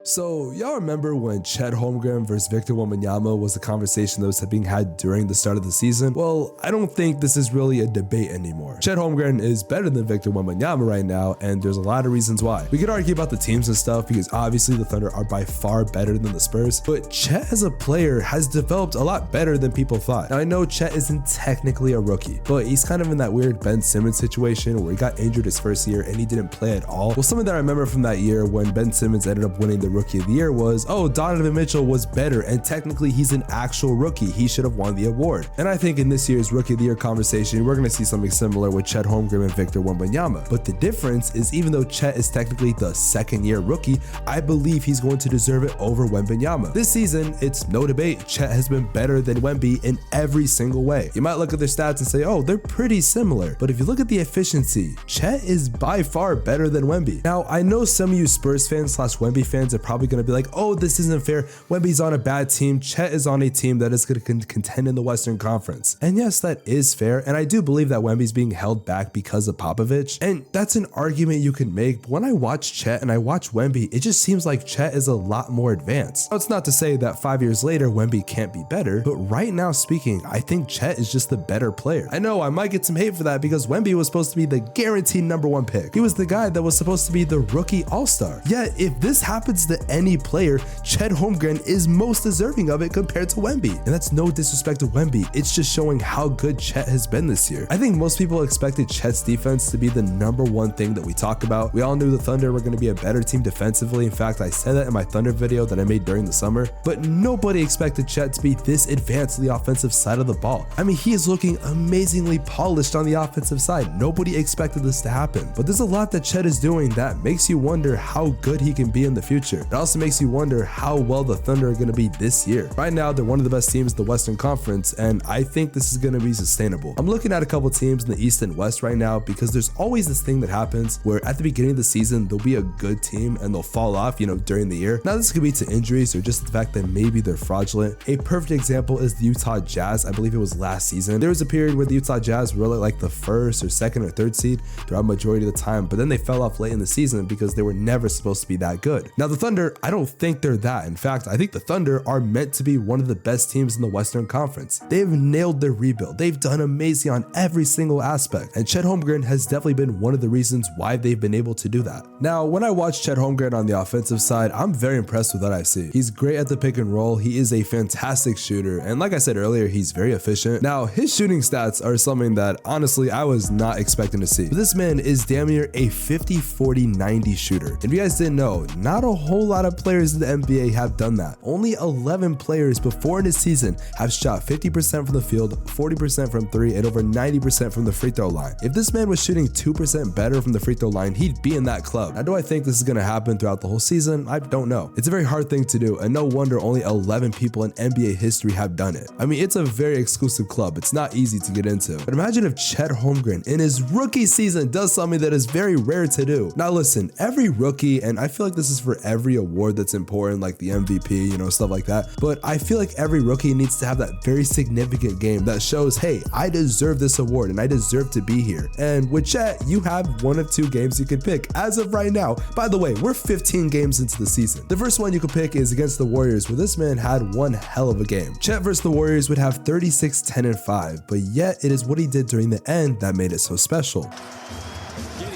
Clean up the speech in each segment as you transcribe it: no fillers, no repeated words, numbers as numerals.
So, y'all remember when Chet Holmgren versus Victor Wembanyama was the conversation that was being had during the start of the season? Well, I don't think this is really a debate anymore. Chet Holmgren is better than Victor Wembanyama right now, and there's a lot of reasons why. We could argue about the teams and stuff because obviously the Thunder are by far better than the Spurs, but Chet as a player has developed a lot better than people thought. Now, I know Chet isn't technically a rookie, but he's kind of in that weird Ben Simmons situation where he got injured his first year and he didn't play at all. Well, something that I remember from that year when Ben Simmons ended up winning the Rookie of the Year was, oh, Donovan Mitchell was better and technically he's an actual rookie. He should have won the award. And I think in this year's Rookie of the Year conversation, we're going to see something similar with Chet Holmgren and Victor Wembanyama. But the difference is even though Chet is technically the second-year rookie, I believe he's going to deserve it over Wembanyama. This season, it's no debate. Chet has been better than Wemby in every single way. You might look at their stats and say, oh, they're pretty similar. But if you look at the efficiency, Chet is by far better than Wemby. Now, I know some of you Spurs fans / Wemby fans are probably going to be like, oh, this isn't fair. Wemby's on a bad team. Chet is on a team that is going to contend in the Western Conference. And yes, that is fair. And I do believe that Wemby's being held back because of Popovich. And that's an argument you can make. But when I watch Chet and I watch Wemby, it just seems like Chet is a lot more advanced. Now, it's not to say that 5 years later, Wemby can't be better. But right now speaking, I think Chet is just the better player. I know I might get some hate for that because Wemby was supposed to be the guaranteed #1 pick. He was the guy that was supposed to be the rookie all-star. Yet, if this happens to any player, Chet Holmgren is most deserving of it compared to Wemby. And that's no disrespect to Wemby, it's just showing how good Chet has been this year. I think most people expected Chet's defense to be the #1 thing that we talk about. We all knew the Thunder were going to be a better team defensively. In fact, I said that in my Thunder video that I made during the summer, but nobody expected Chet to be this advanced to the offensive side of the ball. I mean, he is looking amazingly polished on the offensive side. Nobody expected this to happen, but there's a lot that Chet is doing that makes you wonder how good he can be in the future. It also makes you wonder how well the Thunder are going to be this year. Right now, they're one of the best teams in the Western Conference, and I think this is going to be sustainable. I'm looking at a couple teams in the East and West right now because there's always this thing that happens where at the beginning of the season, there'll be a good team and they'll fall off, during the year. Now, this could be to injuries or just the fact that maybe they're fraudulent. A perfect example is the Utah Jazz. I believe it was last season. There was a period where the Utah Jazz were like the first or second or third seed throughout majority of the time, but then they fell off late in the season because they were never supposed to be that good. Now, the Thunder, I don't think they're that. In fact, I think the Thunder are meant to be one of the best teams in the Western Conference. They've nailed their rebuild. They've done amazing on every single aspect, and Chet Holmgren has definitely been one of the reasons why they've been able to do that. Now, when I watch Chet Holmgren on the offensive side, I'm very impressed with what I see. He's great at the pick and roll. He is a fantastic shooter, and like I said earlier, he's very efficient. Now, his shooting stats are something that honestly I was not expecting to see. But this man is damn near a 50-40-90 shooter. If you guys didn't know, not a whole lot of players in the NBA have done that. Only 11 players before in his season have shot 50% from the field, 40% from 3, and over 90% from the free throw line. If this man was shooting 2% better from the free throw line, he'd be in that club. Now, do I think this is going to happen throughout the whole season? I don't know. It's a very hard thing to do, and no wonder only 11 people in NBA history have done it. I mean, it's a very exclusive club. It's not easy to get into. But imagine if Chet Holmgren in his rookie season does something that is very rare to do. Now listen, every rookie, and I feel like this is for every award that's important, like the MVP, stuff like that, but I feel like every rookie needs to have that very significant game that shows, hey, I deserve this award and I deserve to be here. And with Chet, you have one of two games you can pick as of right now. By the way, we're 15 games into the season. The first one you can pick is against the Warriors, where this man had one hell of a game. Chet versus the Warriors would have 36, 10, and 5, but yet it is what he did during the end that made it so special. Giddy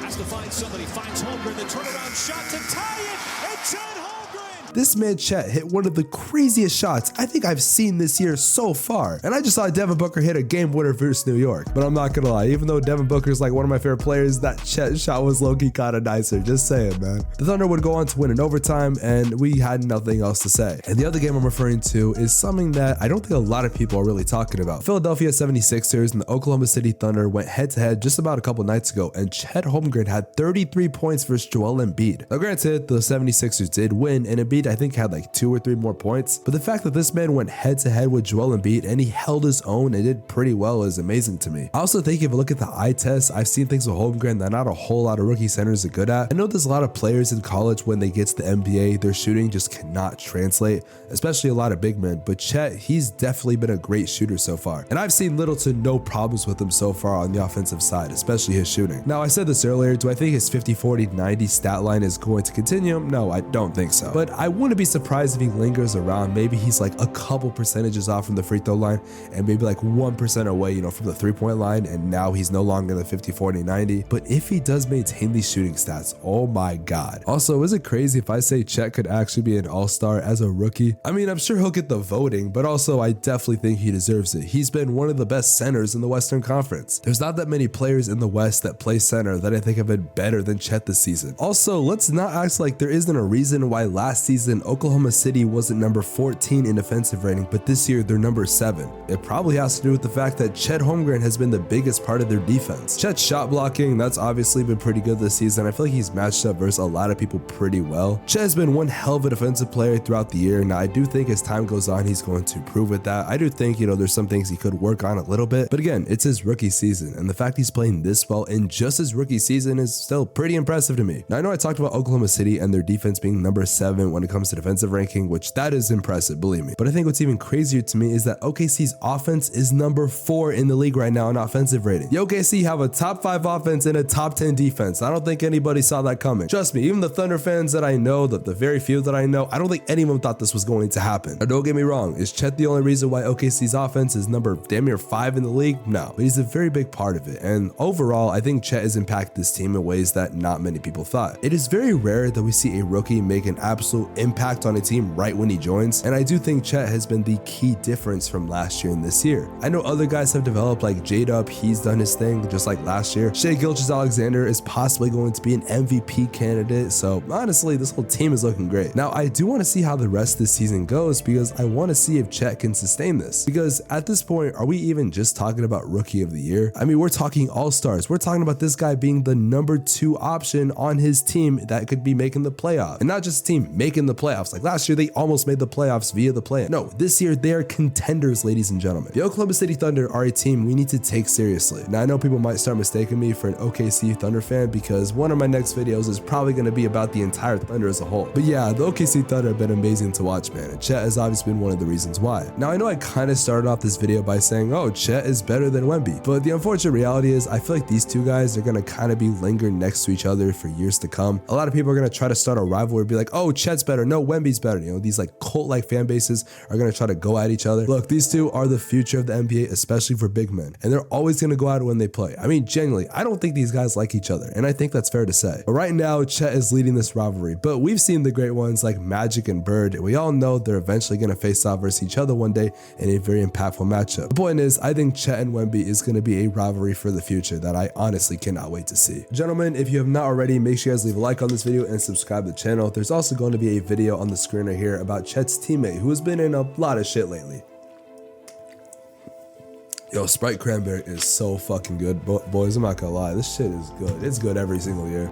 has to find somebody, finds Holmgren, the turnaround shot to tie it, and Chet Holmgren! This man Chet hit one of the craziest shots I think I've seen this year so far. And I just saw Devin Booker hit a game winner versus New York. But I'm not gonna lie, even though Devin Booker is like one of my favorite players, that Chet shot was low-key kinda nicer. Just saying, man. The Thunder would go on to win in overtime, and we had nothing else to say. And the other game I'm referring to is something that I don't think a lot of people are really talking about. Philadelphia 76ers and the Oklahoma City Thunder went head-to-head just about a couple nights ago, and Chet Holmgren had 33 points versus Joel Embiid. Now granted, the 76ers did win, and Embiid Embiid, I think, had like 2 or 3 more points. But the fact that this man went head to head with Joel Embiid and he held his own and did pretty well is amazing to me. I also think if you look at the eye test, I've seen things with Holmgren that not a whole lot of rookie centers are good at. I know there's a lot of players in college when they get to the NBA, their shooting just cannot translate, especially a lot of big men. But Chet, he's definitely been a great shooter so far. And I've seen little to no problems with him so far on the offensive side, especially his shooting. Now, I said this earlier, do I think his 50-40-90 stat line is going to continue? No, I don't think so. But I wouldn't be surprised if he lingers around. Maybe he's like a couple percentages off from the free throw line and maybe like 1% away, you know, from the 3-point line, and now he's no longer the 50-40-90. But if he does maintain these shooting stats, oh my god. Also, is it crazy if I say Chet could actually be an all-star as a rookie? I mean, I'm sure he'll get the voting, but also I definitely think he deserves it. He's been one of the best centers in the Western Conference. There's not that many players in the West that play center that I think have been better than Chet this season. Also, let's not act like there isn't a reason why last season Oklahoma City wasn't number 14 in defensive rating, but this year they're number 7. It probably has to do with the fact that Chet Holmgren has been the biggest part of their defense. Chet's shot blocking, that's obviously been pretty good this season. I feel like he's matched up versus a lot of people pretty well. Chet has been one hell of a defensive player throughout the year. Now, I do think as time goes on, he's going to improve with that. I do think, you know, there's some things he could work on a little bit, but again, it's his rookie season, and the fact he's playing this well in just his rookie season is still pretty impressive to me. Now, I know I talked about Oklahoma City and their defense being number 7 when it comes to defensive ranking, which that is impressive, believe me. But I think what's even crazier to me is that OKC's offense is number 4 in the league right now in offensive rating. The OKC have a top 5 offense and a top 10 defense. I don't think anybody saw that coming. Trust me, even the Thunder fans that I know, the very few that I know, I don't think anyone thought this was going to happen. Now, don't get me wrong, is Chet the only reason why OKC's offense is number damn near 5 in the league? No, but he's a very big part of it. And overall, I think Chet has impacted this team in ways that not many people thought. It is very rare that we see a rookie make an absolute impact on a team right when he joins, and I do think Chet has been the key difference from last year and this year. I know other guys have developed, like J-Dub, he's done his thing just like last year. Shai Gilgeous-Alexander is possibly going to be an MVP candidate, so honestly, this whole team is looking great. Now, I do want to see how the rest of this season goes because I want to see if Chet can sustain this, because at this point, are we even just talking about rookie of the year? I mean, we're talking all-stars. We're talking about this guy being the number 2 option on his team that could be making the playoffs, and not just a team making the playoffs. Like last year, they almost made the playoffs via the play-in. No, this year they are contenders, ladies and gentlemen. The Oklahoma City Thunder are a team we need to take seriously. Now, I know people might start mistaking me for an OKC Thunder fan because one of my next videos is probably going to be about the entire Thunder as a whole. But yeah, the OKC Thunder have been amazing to watch, man, and Chet has obviously been one of the reasons why. Now, I know I kind of started off this video by saying, oh, Chet is better than Wemby, but the unfortunate reality is I feel like these two guys are going to kind of be lingering next to each other for years to come. A lot of people are going to try to start a rivalry, be like, oh, Chet's better, no, Wemby's better. You know, these like cult-like fan bases are going to try to go at each other. Look, these two are the future of the NBA, especially for big men, and they're always going to go out when they play. I mean, genuinely, I don't think these guys like each other, and I think that's fair to say. But right now, Chet is leading this rivalry, but we've seen the great ones like Magic and Bird, and we all know they're eventually going to face off versus each other one day in a very impactful matchup. The point is, I think Chet and Wemby is going to be a rivalry for the future that I honestly cannot wait to see. Gentlemen, if you have not already, make sure you guys leave a like on this video and subscribe to the channel. There's also going to be a video on the screen right here about Chet's teammate who has been in a lot of shit lately. Yo, Sprite Cranberry is so fucking good, boys. I'm not gonna lie, this shit is good. It's good every single year.